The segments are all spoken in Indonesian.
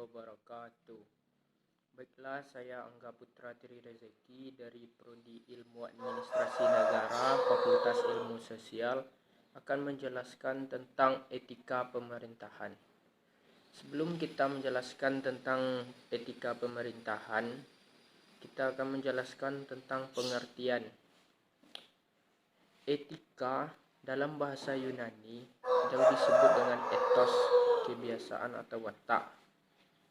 wabarakatuh. Baiklah, saya Angga Putra Tri Rezeki dari Prodi Ilmu Administrasi Negara, Fakultas Ilmu Sosial, akan menjelaskan tentang etika pemerintahan. Sebelum kita menjelaskan tentang etika pemerintahan, kita akan menjelaskan tentang pengertian. Etika dalam bahasa Yunani disebut dengan ethos, kebiasaan atau watak.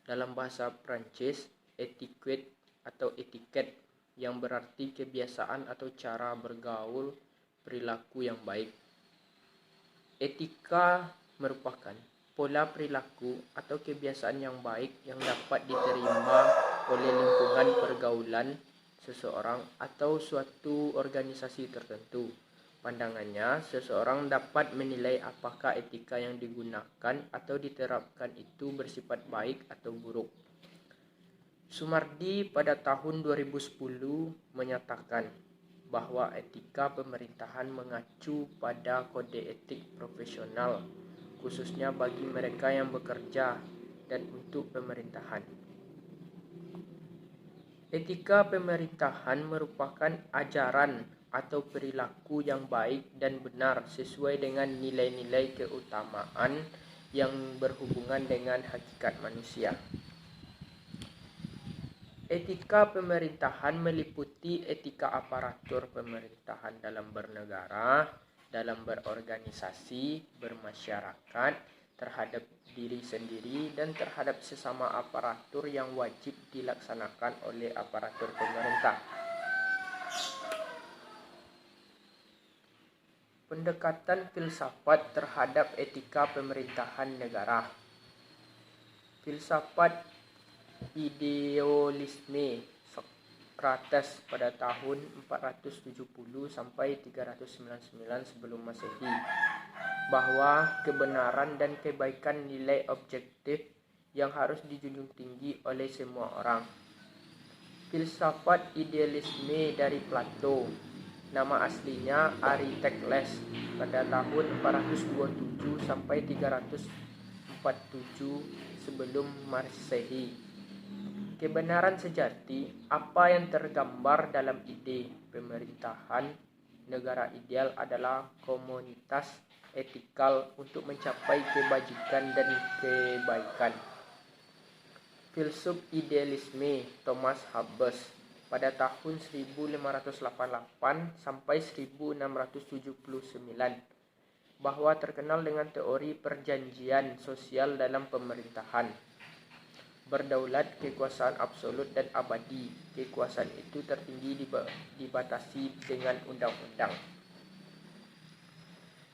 Dalam bahasa Prancis, etiquette atau etiket yang berarti kebiasaan atau cara bergaul, perilaku yang baik. Etika merupakan pola perilaku atau kebiasaan yang baik yang dapat diterima oleh lingkungan pergaulan seseorang atau suatu organisasi tertentu. Pandangannya, seseorang dapat menilai apakah etika yang digunakan atau diterapkan itu bersifat baik atau buruk. Sumardi pada tahun 2010 menyatakan bahwa etika pemerintahan mengacu pada kode etik profesional, khususnya bagi mereka yang bekerja dan untuk pemerintahan. Etika pemerintahan merupakan ajaran atau perilaku yang baik dan benar sesuai dengan nilai-nilai keutamaan yang berhubungan dengan hakikat manusia. Etika pemerintahan meliputi etika aparatur pemerintahan dalam bernegara, dalam berorganisasi, bermasyarakat, terhadap diri sendiri dan terhadap sesama aparatur yang wajib dilaksanakan oleh aparatur pemerintah. Pendekatan filsafat terhadap etika pemerintahan negara. Filsafat idealisme Sokrates pada tahun 470 sampai 399 sebelum Masehi, bahwa kebenaran dan kebaikan nilai objektif yang harus dijunjung tinggi oleh semua orang. Filsafat idealisme dari Plato, nama aslinya Aristoteles, pada tahun 427 sampai 347 sebelum Masehi. Kebenaran sejati, apa yang tergambar dalam ide pemerintahan negara ideal adalah komunitas etikal untuk mencapai kebajikan dan kebaikan. Filsuf idealisme Thomas Hobbes pada tahun 1588 sampai 1679, bahwa terkenal dengan teori perjanjian sosial dalam pemerintahan. Berdaulat, kekuasaan absolut dan abadi. Kekuasaan itu tertinggi dibatasi dengan undang-undang.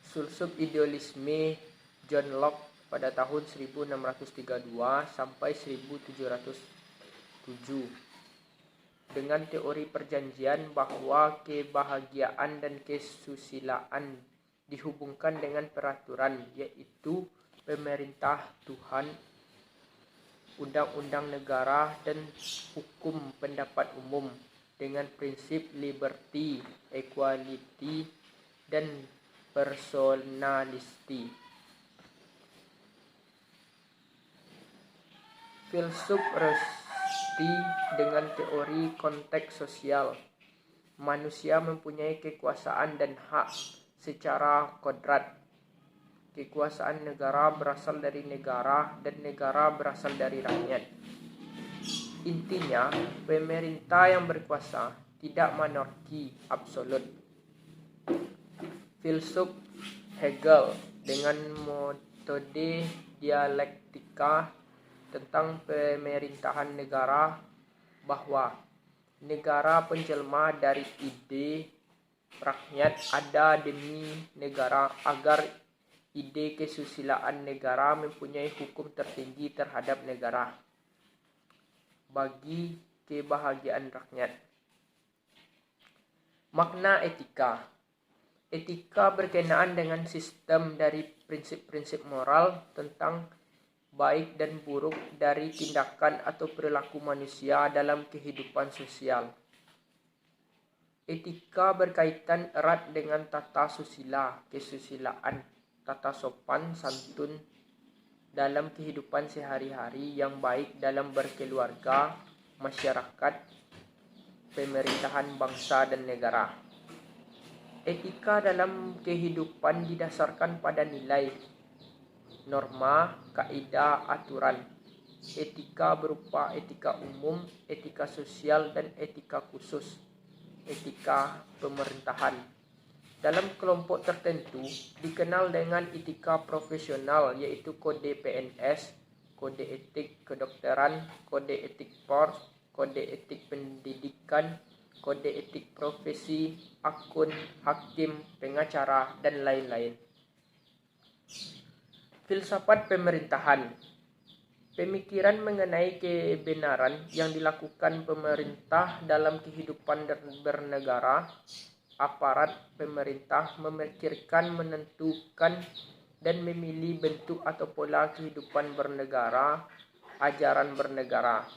Filsuf idealisme John Locke pada tahun 1632 sampai 1707 dengan teori perjanjian bahwa kebahagiaan dan kesusilaan dihubungkan dengan peraturan, yaitu pemerintah, Tuhan, undang-undang negara, dan hukum pendapat umum dengan prinsip liberty, equality, dan personality. Filsuf Rushdie dengan teori konteks sosial. Manusia mempunyai kekuasaan dan hak secara kodrat. Kekuasaan negara berasal dari negara dan negara berasal dari rakyat. Intinya, pemerintah yang berkuasa, tidak monarki absolut. Filsuf Hegel dengan metode dialektika tentang pemerintahan negara, bahwa negara penjelma dari ide rakyat ada demi negara, agar ide kesusilaan negara mempunyai hukum tertinggi terhadap negara bagi kebahagiaan rakyat. Makna etika. Etika berkenaan dengan sistem dari prinsip-prinsip moral tentang baik dan buruk dari tindakan atau perilaku manusia dalam kehidupan sosial. Etika berkaitan erat dengan tata susila, kesusilaan, tata sopan santun, dalam kehidupan sehari-hari yang baik dalam berkeluarga, masyarakat, pemerintahan bangsa dan negara. Etika dalam kehidupan didasarkan pada nilai, norma, kaidah, aturan. Etika berupa etika umum, etika sosial, dan etika khusus. Etika pemerintahan. Dalam kelompok tertentu dikenal dengan etika profesional, yaitu kode PNS, kode etik kedokteran, kode etik pers, kode etik pendidikan, kode etik profesi, akun, hakim, pengacara, dan lain-lain. Filsafat pemerintahan. Pemikiran mengenai kebenaran yang dilakukan pemerintah dalam kehidupan bernegara. Aparat pemerintah memikirkan, menentukan, dan memilih bentuk atau pola kehidupan bernegara, ajaran bernegara.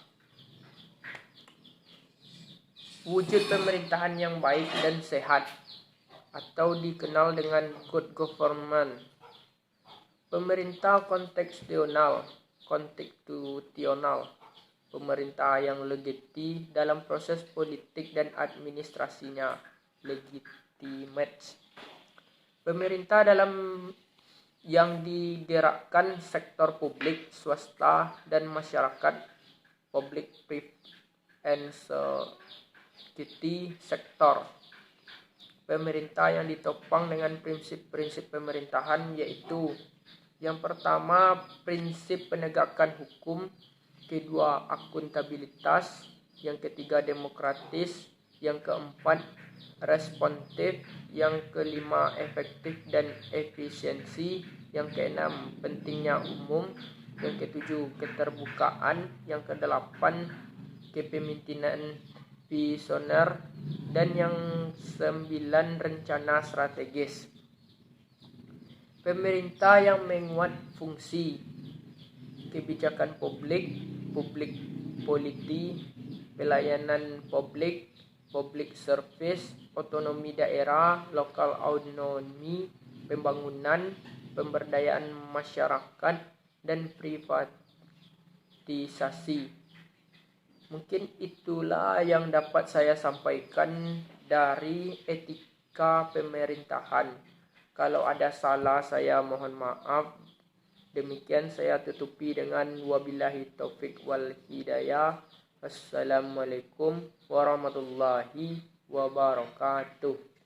Wujud pemerintahan yang baik dan sehat atau dikenal dengan good government. Pemerintah konstitusional, pemerintah yang legiti dalam proses politik dan administrasinya, legitimate. Pemerintah dalam yang digerakkan sektor publik, swasta, dan masyarakat, public, private, and society sector. Pemerintah yang ditopang dengan prinsip-prinsip pemerintahan yaitu: yang pertama, prinsip penegakan hukum. Kedua, akuntabilitas. Yang ketiga, demokratis. Yang keempat, responsif. Yang kelima, efektif dan efisiensi. Yang keenam, pentingnya umum. Yang ketujuh, keterbukaan. Yang kedelapan, kepemimpinan visioner. Dan yang sembilan, rencana strategis. Pemerintah yang menguat fungsi kebijakan publik, public policy, pelayanan publik, public service, otonomi daerah, local autonomy, pembangunan, pemberdayaan masyarakat, dan privatisasi. Mungkin itulah yang dapat saya sampaikan dari etika pemerintahan. Kalau ada salah, saya mohon maaf. Demikian saya tutupi dengan wabillahi taufik wal hidayah. Assalamualaikum warahmatullahi wabarakatuh.